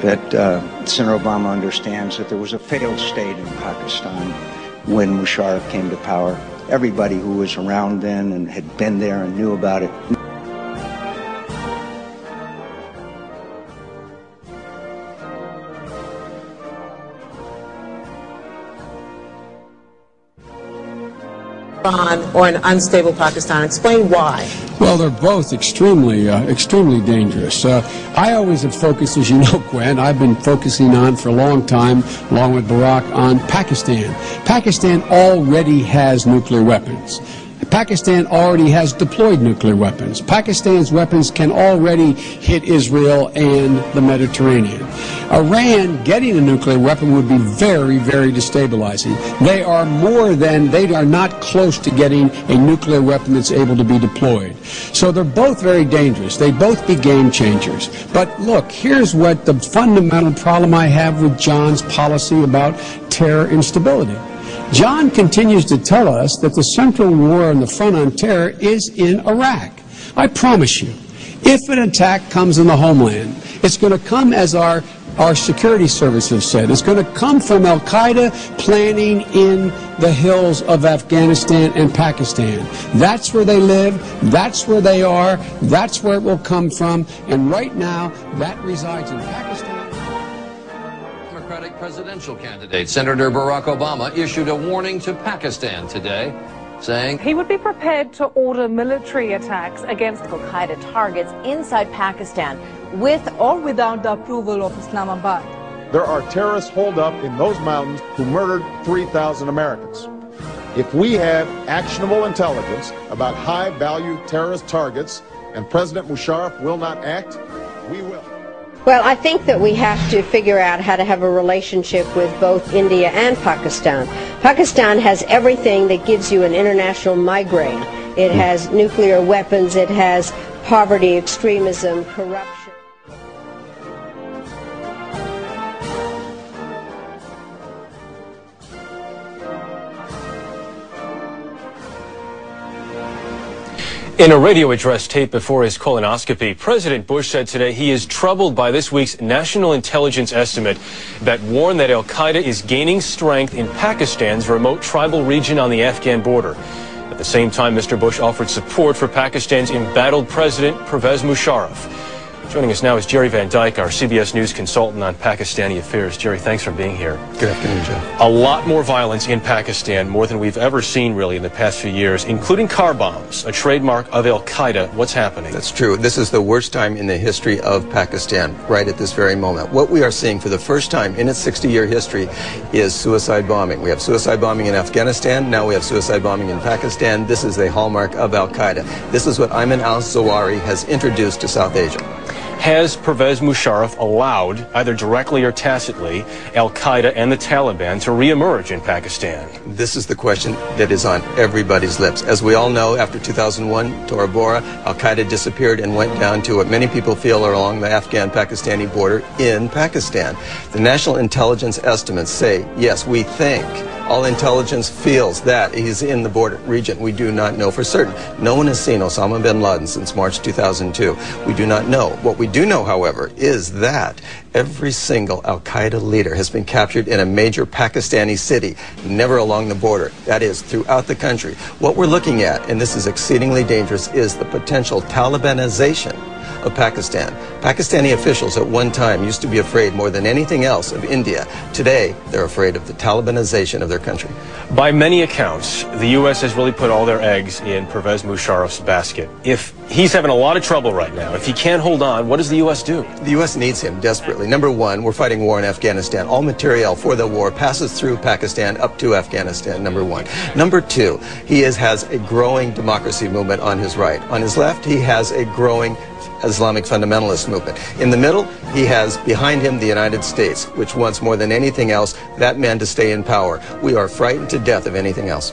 that Senator Obama understands that there was a failed state in Pakistan when Musharraf came to power. Everybody who was around then and had been there and knew about it. Or an unstable Pakistan. Explain why. Well, they're both extremely dangerous. I always have focused, as you know, Gwen, I've been focusing on for a long time, along with Barack, on Pakistan. Pakistan already has nuclear weapons. Pakistan already has deployed nuclear weapons. Pakistan's weapons can already hit Israel and the Mediterranean. Iran getting a nuclear weapon would be very, very destabilizing. They are not close to getting a nuclear weapon that's able to be deployed. So they're both very dangerous. They both be game changers. But look, here's what the fundamental problem I have with John's policy about terror instability. John continues to tell us that the central war on the front on terror is in Iraq. I promise you, if an attack comes in the homeland, it's going to come, as our security services said, it's going to come from al-Qaeda planning in the hills of Afghanistan and Pakistan. That's where they live, that's where they are, that's where it will come from, and right now that resides in Pakistan. Democratic presidential candidate Senator Barack Obama issued a warning to Pakistan today, saying he would be prepared to order military attacks against al-Qaeda targets inside Pakistan, with or without the approval of Islamabad. There are terrorists holed up in those mountains who murdered 3,000 Americans. If we have actionable intelligence about high-value terrorist targets and President Musharraf will not act, we will. Well, I think that we have to figure out how to have a relationship with both India and Pakistan. Pakistan has everything that gives you an international migraine. It has nuclear weapons, it has poverty, extremism, corruption. In a radio address taped before his colonoscopy, President Bush said today he is troubled by this week's national intelligence estimate that warned that al-Qaeda is gaining strength in Pakistan's remote tribal region on the Afghan border. At the same time, Mr. Bush offered support for Pakistan's embattled president, Pervez Musharraf. Joining us now is Jerry Van Dyke, our CBS News consultant on Pakistani affairs. Jerry, thanks for being here. Good afternoon, Jeff. A lot more violence in Pakistan, more than we've ever seen, really, in the past few years, including car bombs, a trademark of al-Qaeda. What's happening? That's true. This is the worst time in the history of Pakistan, right at this very moment. What we are seeing for the first time in its 60-year history is suicide bombing. We have suicide bombing in Afghanistan. Now we have suicide bombing in Pakistan. This is the hallmark of al-Qaeda. This is what Ayman al-Zawahiri has introduced to South Asia. Has Pervez Musharraf allowed, either directly or tacitly, al-Qaeda and the Taliban to reemerge in Pakistan? This is the question that is on everybody's lips. As we all know, after 2001, Tora Bora, al-Qaeda disappeared and went down to what many people feel are along the Afghan-Pakistani border in Pakistan. The national intelligence estimates say, yes, we think. All intelligence feels that he's in the border region. We do not know for certain. No one has seen Osama bin Laden since March 2002. We do not know. What we do know, however, is that every single al-Qaeda leader has been captured in a major Pakistani city, never along the border. That is, throughout the country. What we're looking at, and this is exceedingly dangerous, is the potential Talibanization of Pakistan. Pakistani officials at one time used to be afraid more than anything else of India. Today, they're afraid of the Talibanization of their country. By many accounts, the U.S. has really put all their eggs in Pervez Musharraf's basket. If he's having a lot of trouble right now, if he can't hold on, what does the U.S. do? The U.S. needs him desperately. Number one, we're fighting war in Afghanistan. All materiel for the war passes through Pakistan up to Afghanistan, number one. Number two, he has a growing democracy movement on his right. On his left, he has a growing Islamic fundamentalist movement. In the middle, he has behind him the United States, which wants more than anything else that man to stay in power. We are frightened to death of anything else.